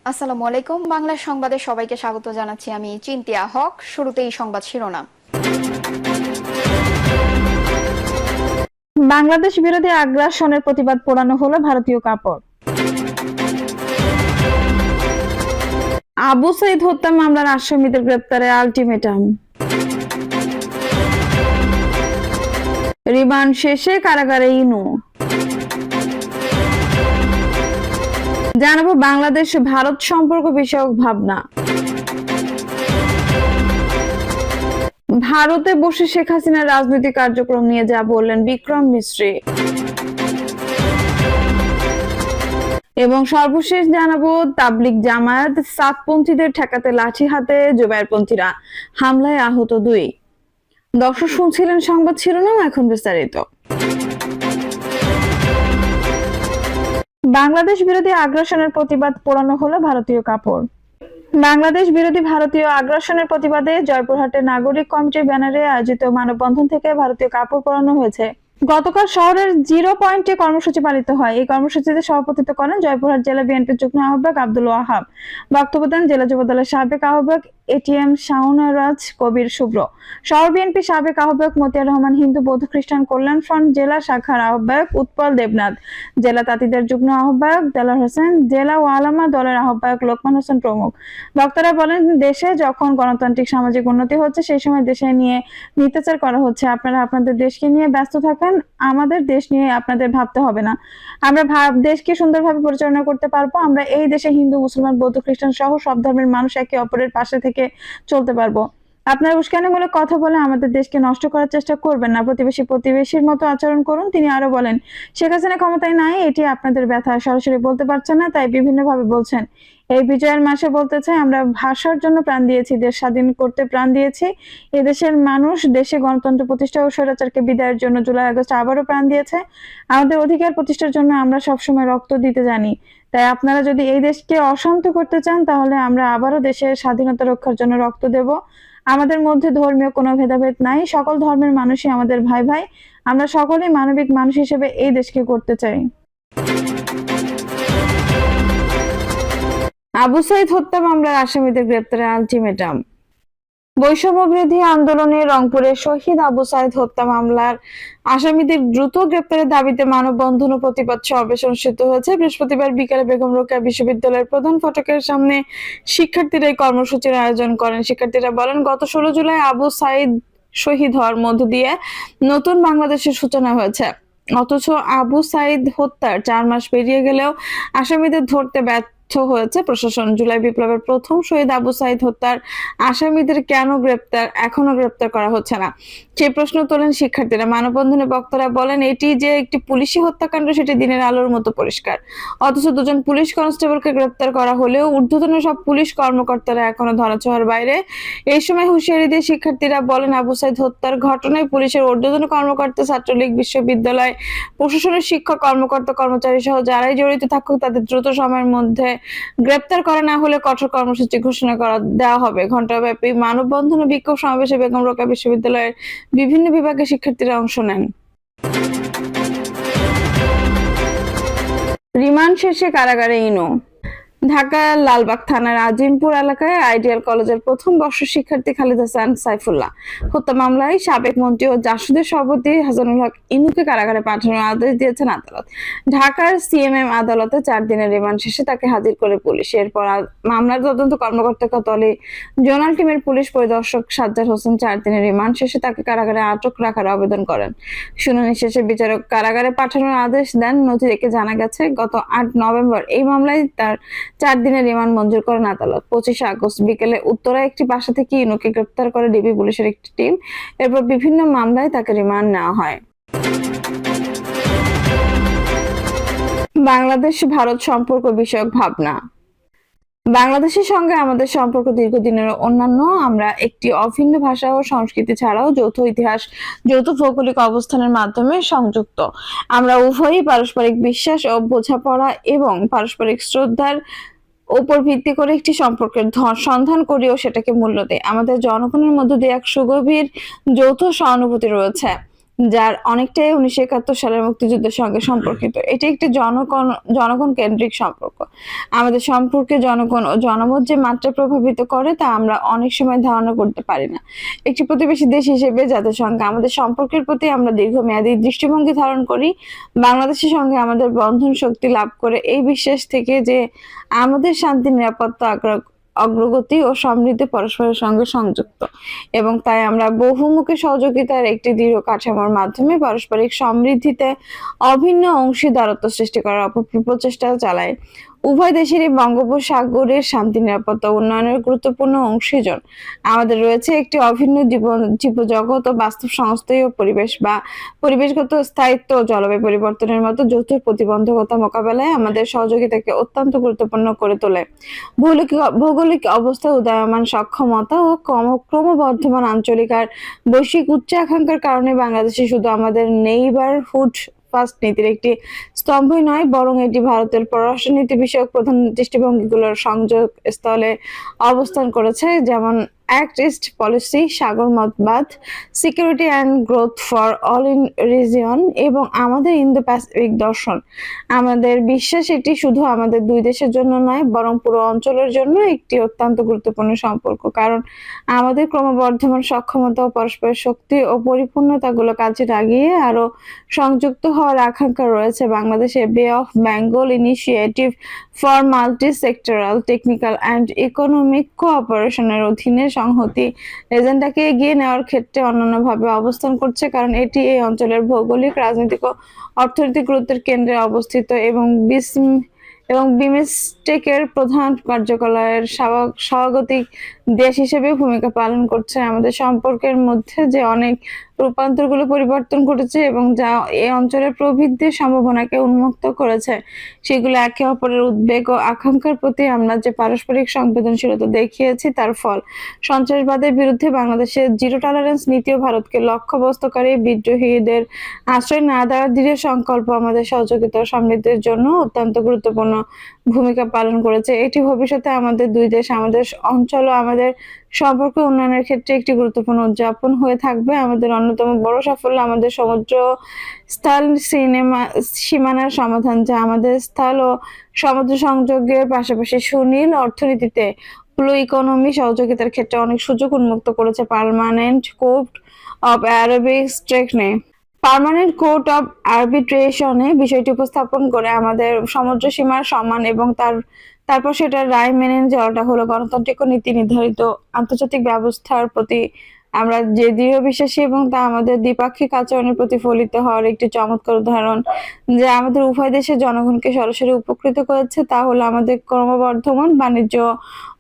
আসসালামু আলাইকুম। বাংলা সংবাদে সবাইকে স্বাগত জানাচ্ছি। আমি চিন্তিয়া হক। শুরুতেই সংবাদ শিরোনাম। বাংলাদেশ বিরোধী আগ্রাসনের প্রতিবাদ পোড়ানো হলো ভারতীয় কাপড়। আবু সাইদ হত্যা মামলার আসামিদের গ্রেপ্তারে আলটিমেটাম। রিমান্ড শেষে কারাগারে ইনু। জানাবো বাংলাদেশ ভারত সম্পর্ক বিষয়ক ভাবনা। ভারতে বসে শেখ হাসিনার রাজনৈতিক কার্যক্রম নিয়ে যা বললেন বিক্রম মিস্ত্রি। এবং সর্বশেষ জানাবো তাবলিগ জামায়াত সাতপন্থীদের ঠেকাতে লাঠি হাতে জুবায়েরপন্থীরা, হামলায় আহত 2। দর্শক শুনছিলেন সংবাদ শিরোনাম, এখন বিস্তারিত। বাংলাদেশ বিরোধী আগ্রাসনের প্রতিবাদ পোড়ানো হলো ভারতীয় কাপড়। বাংলাদেশ বিরোধী ভারতীয় আগ্রাসনের প্রতিবাদে জয়পুরহাটে নাগরিক কমিটির ব্যানারে আয়োজিত মানববন্ধন থেকে ভারতীয় কাপড় পরানো হয়েছে। গতকাল শহরের 0 পয়েন্টে কর্মসূচি পালিত হয়। এই কর্মসূচিতে সভাপতিত্ব করেন জয়পুরহাট জেলা বিএনপির যুগ্ম আহ্বায়ক আব্দুল ওয়াহাব। বক্তব্য দেন জেলা যুবদলের সাবেক আহ্বায়ক এটিএম শাওনরাজ কবির শুভ্র, শহর বিএনপি সাবেক আহ্বায়ক মতিয়ার রহমান, হিন্দু বৌদ্ধ খ্রিস্টান কল্যাণ ফ্রন্ট জেলা শাখার আহ্বায়ক উৎপল দেবনাথ, জেলা তাঁতিদের যুগ্ম আহ্বায়ক দেলার হোসেন, জেলা ওয়ালামা দলের আহ্বায়ক লোকমান হোসেন প্রমুখ। বক্তারা বলেন, দেশে যখন গণতান্ত্রিক সামাজিক উন্নতি হচ্ছে সেই সময় দেশে নিয়ে মিথ্যাচার করা হচ্ছে। আপনারা আপনাদের দেশকে নিয়ে ব্যস্ত থাকেন, আমাদের দেশ নিয়ে আপনাদের ভাবতে হবে না। আমরা দেশকে সুন্দরভাবে পরিচালনা করতে পারবো। আমরা এই দেশে হিন্দু মুসলমান বৌদ্ধ খ্রিস্টান সহ সব ধর্মের মানুষ একে অপরের পাশে থেকে চলতে পারবো। আপনারা উস্কানিমূলক কথা বলে আমাদের দেশকে নষ্ট করার চেষ্টা করবেন না। প্রতিবেশীর মতো আচরণ করুন। তিনি আরো বলেন, শেখ হাসিনা ক্ষমতায় নাই, এটি আপনাদের ব্যথা, সরাসরি বলতে পারছেন না, তাই বিভিন্নভাবে বলছেন। এই বিজয়ের মাসে বলতে চাই, আমরা ভাষার জন্য প্রাণ দিয়েছি, দেশ স্বাধীন করতে প্রাণ দিয়েছি। এদেশের মানুষ দেশে গণতন্ত্র প্রতিষ্ঠা ও স্বৈরাচারকে বিদায়ের জন্য জুলাই আগস্ট আবারও প্রাণ দিয়েছে। আমাদের অধিকার প্রতিষ্ঠার জন্য আমরা সবসময় রক্ত দিতে জানি। তাই আপনারা যদি এই দেশকে অশান্ত করতে চান, তাহলে আমরা আবারও দেশের স্বাধীনতা রক্ষার জন্য রক্ত দেব। আমাদের মধ্যে ধর্মীয় কোনো ভেদাভেদ নাই, সকল ধর্মের মানুষই আমাদের ভাই ভাই। আমরা সকলেই মানবিক মানুষ হিসেবে এই দেশকে করতে চাই। আবু সাইদ হত্যা মামলার আসামিদের গ্রেপ্তারে আলটিমেটাম। বৈষম্য বিরোধী আন্দোলনে রংপুরের শহীদ আবু সাইদ হত্যা মামলার আসামিদের দ্রুত গ্রেপ্তারের দাবিতে মানববন্ধন ও প্রতিবাদ সমাবেশ অনুষ্ঠিত হয়েছে। বৃহস্পতিবার বিকেলে বেগম রোকেয়া বিশ্ববিদ্যালয়ের প্রধান ফটকের সামনে শিক্ষার্থীরা এই কর্মসূচির আয়োজন করেন। শিক্ষার্থীরা বলেন, গত 16 জুলাই আবু সাইদ শহীদ হওয়ার মধ্য দিয়ে নতুন বাংলাদেশের সূচনা হয়েছে। অথচ আবু সাইদ হত্যার 4 মাস পেরিয়ে গেলেও আসামিদের ধরতে ব্যর্থ হয়েছে প্রশাসন। জুলাই বিপ্লবের প্রথম শহীদ আবু সাইদ হত্যার আসামিদের কেন এখনো গ্রেপ্তার করা হচ্ছে না, সেই প্রশ্ন তোলেন শিক্ষার্থীরা। মানববন্ধনে বক্তারা বলেন, এটি যে একটি পুলিশি হত্যাকাণ্ড সেটি দিনের আলোর মতো পরিষ্কার। অথচ 2 জন পুলিশ কনস্টেবলকে গ্রেপ্তার করা হলেও ঊর্ধ্বতন সব পুলিশ কর্মকর্তারা এখনো ধরাছোঁয়ার বাইরে। এই সময় হুঁশিয়ারি দিয়ে শিক্ষার্থীরা বলেন, আবু সাইদ হত্যার ঘটনায় পুলিশের ঊর্ধ্বতন কর্মকর্তা, ছাত্রলীগ, বিশ্ববিদ্যালয় প্রশাসনের শিক্ষক, কর্মকর্তা, কর্মচারী সহ যারাই জড়িত থাকুক তাদের দ্রুত সময়ের মধ্যে গ্রেপ্তার করা না হলে কঠোর কর্মসূচি ঘোষণা দেওয়া হবে। ঘণ্টাব্যাপী মানববন্ধন ও বিক্ষোভ সমাবেশে বেগম রোকেয়া বিশ্ববিদ্যালয়ের বিভিন্ন বিভাগের শিক্ষার্থীরা অংশ নেন। রিমান্ড শেষে কারাগারে ইনু। ঢাকার লালবাগ থানার আজিমপুর এলাকায় আইডিয়াল কলেজের প্রথম বর্ষ শিক্ষার্থী খালিদ হাসান সাইফুল্লাহ হত্যা মামলায় সাবেক মন্ত্রী ও জাসদের সভাপতি হাসানুল হক ইনুকে কারাগারে পাঠানোর আদেশ দিয়েছেন আদালত। ঢাকার সিএমএম আদালতে 4 দিনের রিমান্ড শেষে তাকে হাজির করে পুলিশ। এরপর মামলার তদন্ত কর্মকর্তা কোতোয়ালি জোনাল টিমের পুলিশ পরিদর্শক সাজ্জাদ হোসেন 4 দিনের রিমান্ড শেষে তাকে কারাগারে আটক রাখার আবেদন করেন। শুনানি শেষে বিচারক কারাগারে পাঠানোর আদেশ দেন। নথি দেখে জানা গেছে, গত 8 নভেম্বর এই মামলায় তার 4 দিনের রিমান্ড মঞ্জুর করেন আদালত। 25 আগস্ট বিকেলে উত্তরা একটি বাসা থেকে ইনুকে গ্রেপ্তার করে ডিবি পুলিশের একটি টিম। এরপর বিভিন্ন মামলায় তাকে রিমান্ড নেওয়া হয়। বাংলাদেশ ভারত সম্পর্ক বিষয়ক ভাবনা। বাংলাদেশের সঙ্গে আমাদের সম্পর্ক দীর্ঘদিনের। অন্যান্য আমরা একটি অভিন্ন ভাষা ও সংস্কৃতি ছাড়াও যৌথ ইতিহাস, যৌথ ভৌগোলিক অবস্থানের মাধ্যমে সংযুক্ত। আমরা উভয়ই পারস্পরিক বিশ্বাস ও বোঝাপড়া এবং পারস্পরিক শ্রদ্ধার উপর ভিত্তি করে একটি সম্পর্কের সন্ধান করি ও সেটাকে মূল্য দেই। আমাদের জনগণের মধ্যে দিয়ে এক সুগভীর যৌথ সহানুভূতি রয়েছে। যার অনেকটাই 1971 সালের মুক্তিযুদ্ধের সঙ্গে সম্পর্কিত। এটি একটি জনগণ কেন্দ্রিক সম্পর্ক। আমাদের সম্পর্কে জনগণ ও জনমত যে মাত্রা প্রভাবিত করে তা আমরা অনেক সময় ধারণা করতে পারি না। একটি প্রতিবেশী দেশ হিসেবে জাতিসংঘে আমাদের সম্পর্কের প্রতি আমরা দীর্ঘমেয়াদী দৃষ্টিভঙ্গি ধারণ করি। বাংলাদেশের সঙ্গে আমাদের বন্ধন শক্তি লাভ করে এই বিশ্বাস থেকে যে আমাদের শান্তি, নিরাপত্তা, অগ্রগতি ও সমৃদ্ধি পরস্পরের সঙ্গে সংযুক্ত, এবং তাই আমরা বহুমুখী সহযোগিতার একটি দৃঢ় কাঠামোর মাধ্যমে পারস্পরিক সমৃদ্ধিতে অভিন্ন অংশীদারত্ব সৃষ্টি করার প্রচেষ্টা চালাই। উভয় দেশেরই বঙ্গোপসাগরের শান্তি, নিরাপত্তা, উন্নয়নের গুরুত্বপূর্ণ অংশীজন। আমাদের রয়েছে একটি অভিন্ন জীবজগৎ ও বাস্তব সংস্থায় পরিবেশগত স্থায়িত্ব ও জলবায়ু পরিবর্তনের মতো যৌথ প্রতিবন্ধকতা মোকাবেলায় আমাদের সহযোগিতাকে অত্যন্ত গুরুত্বপূর্ণ করে তোলে। ভৌগোলিক অবস্থা, উদীয়মান সক্ষমতা ও ক্রমবর্ধমান আঞ্চলিক আর বৈশ্বিক উচ্চ আকাঙ্ক্ষার কারণে বাংলাদেশে শুধু আমাদের নেইবারহুড ফার্স্ট নীতির একটি স্তম্ভই নয়, বরং এটি ভারতের পররাষ্ট্রনীতি বিষয়ক প্রধান দৃষ্টিভঙ্গিগুলোর সংযোগ স্থলে অবস্থান করেছে, যেমন অ্যাক্ট ইস্ট পলিসি, সাগর মতবাদ, security and growth for all in region এবং আমাদের ইন্দো প্যাসিফিক দর্শন। আমাদের বিশ্বাস এটি শুধু আমাদের দুই দেশের জন্য নয়, বরং পুরো অঞ্চলের জন্য একটি অত্যন্ত গুরুত্বপূর্ণ সম্পর্ক, কারণ আমাদের ক্রমবর্ধমান সক্ষমতা ও পরস্পরের শক্তি ও পরিপূর্ণতাগুলো কাজে লাগিয়ে আরো সংযুক্ত হওয়ার আকাঙ্ক্ষা রয়েছে। বাংলাদেশে bay of Bengal initiative for multi sectoral technical and economic কোঅপারেশনের অধীনে সংহতি এজেন্ডাকে এগিয়ে নেওয়ার ক্ষেত্রে অনন্যভাবে অবস্থান করছে, কারণ এটি এই অঞ্চলের ভৌগোলিক, রাজনৈতিক ও অর্থনৈতিক গুরুত্বের কেন্দ্রে অবস্থিত এবং বিমস্টেকের প্রধান কার্যকলাপের স্বাগতিক দেশ হিসেবে ভূমিকা পালন করছে। আমাদের সম্পর্কের মধ্যে যে অনেক রূপান্তরগুলো পরিবর্তন ঘটেছে এবং যা এই অঞ্চলের প্রবৃদ্ধির সম্ভাবনাকে উন্মুক্ত করেছে, সেগুলো একে অপরের উদ্বেগ ও আকাঙ্ক্ষার প্রতি আমরা যে পারস্পরিক সংবেদনশীলতা দেখিয়েছি তার ফল। সন্ত্রাসবাদের বিরুদ্ধে বাংলাদেশের জিরো টলারেন্স নীতিও ভারতকে লক্ষ্যবস্তুকারী বিদ্রোহীদের আশ্রয় না দেওয়ার দৃঢ় সংকল্প আমাদের সহযোগিতা ও সমৃদ্ধির জন্য অত্যন্ত গুরুত্বপূর্ণ ভূমিকা পালন করেছে। এটি ভবিষ্যতে আমাদের দুই দেশ, আমাদের অঞ্চল ও আমাদের সম্পর্ক উন্নয়নের ক্ষেত্রে একটি গুরুত্বপূর্ণ উদযাপন হয়ে থাকবে। আমাদের অন্যতম বড় সাফল্য আমাদের সমুদ্র স্থল সীমানার সমাধান, যা আমাদের স্থল ও সমুদ্র সংযোগের পাশাপাশি সুনীল অর্থনীতিতে ব্লু ইকোনমি সহযোগিতার ক্ষেত্রে অনেক সুযোগ উন্মুক্ত করেছে। পার্মানেন্ট কোর্ট অব আরবিট্রেশনে বিষয়টি উপস্থাপন করে আমাদের সমুদ্র সীমার সম্মান এবং তারপর সেটার রায় মেনে যাওয়াটা হলো গণতান্ত্রিক ও নীতি নির্ধারিত আন্তর্জাতিক ব্যবস্থার প্রতি আমরা যে দৃঢ় বিশ্বাসী, এবং তা আমাদের দ্বিপাক্ষিক আচরণের প্রতিফলিত হওয়ার একটি চমৎকার উদাহরণ যা আমাদের উভয় দেশের জনগণকে সরাসরি উপকৃত করেছে। তা হলো আমাদের ক্রমবর্ধমান বাণিজ্য,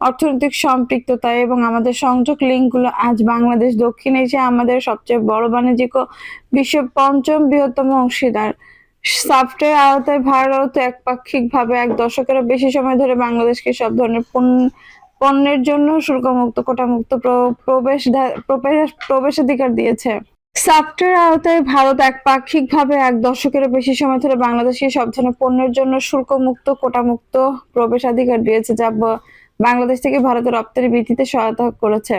অর্থনৈতিক সম্পৃক্ততা এবং আমাদের সংযোগ লিঙ্কগুলো। আজ বাংলাদেশ দক্ষিণ এশিয়া আমাদের সবচেয়ে বড় বাণিজ্যিক ও বিশ্বের পঞ্চম বৃহত্তম অংশীদার। সাফটের আওতায় ভারত একপাক্ষিকভাবে 1 দশকেরও বেশি সময় ধরে বাংলাদেশকে সব ধরনের পণ্যের জন্য শুল্কমুক্ত, কোটামুক্ত প্রবেশাধিকার দিয়েছে। সাফটের আওতায় ভারত একপাক্ষিকভাবে 1 দশকেরও বেশি সময় ধরে বাংলাদেশকে সব ধরনের পণ্যের জন্য শুল্কমুক্ত, কোটামুক্ত প্রবেশাধিকার দিয়েছে, যা বাংলাদেশ থেকে ভারতের রপ্তানি বৃদ্ধিতে সহায়তা করেছে।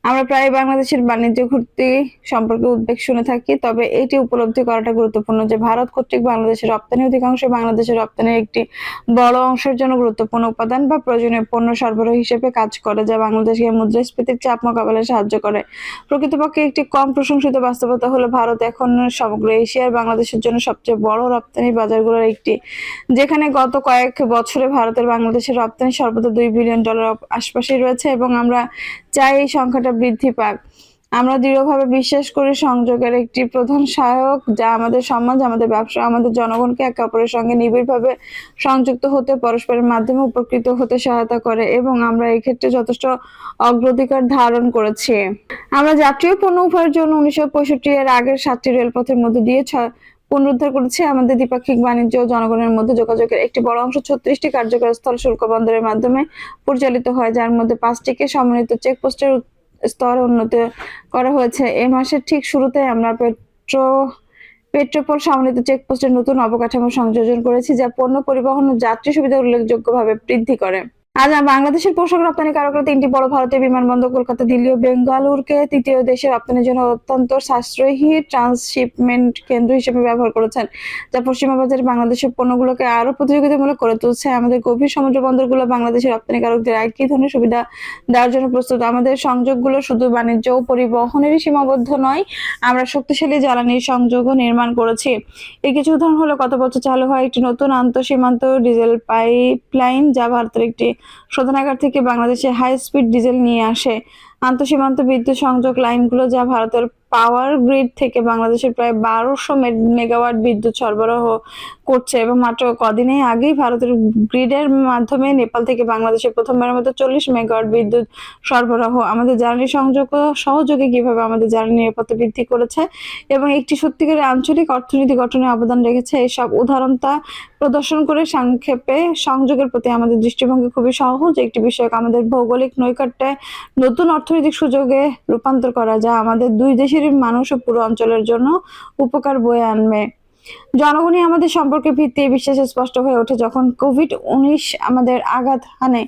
আমরা প্রায় বাংলাদেশের বাণিজ্য ঘাটতি সম্পর্কে উদ্বেগ শুনে থাকি, তবে এটি উপলব্ধি করাটা গুরুত্বপূর্ণ যে ভারত কর্তৃক বাংলাদেশের রপ্তানি অধিকাংশ বাংলাদেশের রপ্তানির একটি বড় অংশের জন্য গুরুত্বপূর্ণ উপাদান বা প্রয়োজনীয় পণ্য সরবরাহ হিসেবে কাজ করে, যা বাংলাদেশকে মুদ্রাস্ফীতির চাপ মোকাবেলায় সাহায্য করে। প্রকৃতপক্ষে একটি কম প্রশংসিত বাস্তবতা হলো ভারত এখন সমগ্র এশিয়ার বাংলাদেশের জন্য সবচেয়ে বড় রপ্তানি বাজারগুলোর একটি, যেখানে গত কয়েক বছরে ভারতের বাংলাদেশের রপ্তানি সর্বোচ্চ $2 বিলিয়ন আশপাশেই রয়েছে, এবং আমরা চাই এই সংখ্যাটা বৃদ্ধি পাক। আমরা দৃঢ়ভাবে বিশ্বাস করি সংযোগের একটি প্রধান সহায়ক, যা আমাদের সমাজ, আমাদের ব্যবসা, আমাদের জনগণকে একে অপরের সঙ্গে নিবিড়ভাবে সংযুক্ত হতে, পরস্পরের মাধ্যমে উপকৃত হতে সহায়তা করে, এবং আমরা এই ক্ষেত্রে যথেষ্ট অগ্রাধিকার ধারণ করেছি। আমরা জাতীয় পণ্য উভয়ের জন্য 1965 এর আগের 7টি রেলপথের মধ্যে দিয়ে পুনরুদ্ধার করেছে। আমাদের দ্বিপাক্ষিক বাণিজ্য ও জনগণের মধ্যে যোগাযোগের একটি বড় অংশ 36টি কার্যকর স্থল শুল্ক বন্দরের মাধ্যমে পরিচালিত হয়, যার মধ্যে 5টিকে সমন্বিত চেকপোস্টের স্তরে উন্নত করা হয়েছে। এই মাসের ঠিক শুরুতে আমরা পেট্রোপোল সমন্বিত চেকপোস্টের নতুন অবকাঠামো সংযোজন করেছি, যা পণ্য পরিবহন ও যাত্রী সুবিধা উল্লেখযোগ্যভাবে বৃদ্ধি করে। আজ বাংলাদেশের পোশাক রপ্তানিকারকরা তিনটি বড় ভারতীয় বিমানবন্দর কলকাতা, দিল্লি ও বেঙ্গালুরুকে তৃতীয় দেশে রপ্তানির জন্য অত্যন্ত সাশ্রয়ী ট্রান্সশিপমেন্ট কেন্দ্র হিসেবে ব্যবহার করেছেন, যা পশ্চিমা বাজারে বাংলাদেশের পণ্যগুলোকে আরো প্রতিযোগিতামূলক করে তুলছে। আমাদের গভীর সমুদ্র বন্দরগুলো বাংলাদেশের রপ্তানিকারকদের একই ধরনের সুবিধা দেওয়ার জন্য প্রস্তুত। আমাদের সংযোগগুলো শুধু বাণিজ্য ও পরিবহনেরই সীমাবদ্ধ নয়, আমরা শক্তিশালী জ্বালানি সংযোগও নির্মাণ করেছি। এর কিছু উদাহরণ হলো গত বছর চালু হয় একটি নতুন আন্তঃসীমান্ত ডিজেল পাইপলাইন, যা ভারতের একটি শোধনাগার থেকে বাংলাদেশে হাই স্পিড ডিজেল নিয়ে আসে। আন্তঃসীমান্ত বিদ্যুৎ সংযোগ লাইনগুলো, যা ভারতের পাওয়ার গ্রিড থেকে বাংলাদেশের প্রায় 1200 মেগাওয়াট বিদ্যুৎ সরবরাহ করছে, এবং মাত্র কদিনের আগেই ভারতের গ্রিডের মাধ্যমে নেপাল থেকে বাংলাদেশে প্রথমবারের মতো 40 মেগাওয়াট বিদ্যুৎ সরবরাহ আমাদের জ্বালানি সংযোগ ও সহযোগে কিভাবে আমাদের জ্বালানি নিরাপত্তা বৃদ্ধি করেছে এবং একটি সত্যিকারের আঞ্চলিক অর্থনীতি গঠনে অবদান রেখেছে, এসব উদাহরণ তা প্রদর্শন করে। সংক্ষেপে, সংযোগের প্রতি আমাদের দৃষ্টিভঙ্গি খুবই সহজ একটি বিষয়, আমাদের ভৌগোলিক নৈকট্যে নতুন অর্থনৈতিক সুযোগে রূপান্তর করা, যা আমাদের দুই দেশের মানুষ ও পুরো অঞ্চলের জন্য উপকার বয়ে আনবে। জনগণই আমাদের সম্পর্কের ভিত্তি, এই বিশ্বাসে স্পষ্ট হয়ে ওঠে যখন কোভিড-19 আমাদের আঘাত হানে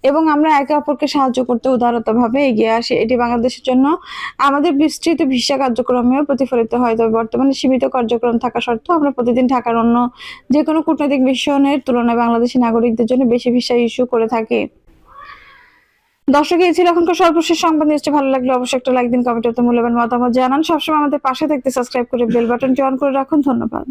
এবং আমরা একে অপরকে সাহায্য করতে উদারতাভাবে এগিয়ে আসি। এটি বাংলাদেশের জন্য আমাদের বিস্তৃত ভিসা কার্যক্রমেও প্রতিফলিত হয়। তবে বর্তমানে সীমিত কার্যক্রম থাকা সত্ত্বেও আমরা প্রতিদিন ঢাকার অন্য যে কোনো কূটনৈতিক মিশনের তুলনায় বাংলাদেশি নাগরিকদের জন্য বেশি ভিসা ইস্যু করে থাকি। দর্শক, এই ছিল এখনকার সর্বশেষ সংবাদ। নিশ্চয়ই ভালো লাগলে অবশ্যই একটা লাইক দিন, কমেন্ট করতে মূল্যবান মতামত জানান। সবসময় আমাদের পাশে থাকতে সাবস্ক্রাইব করে বেল বাটনটি অন করে রাখুন। ধন্যবাদ।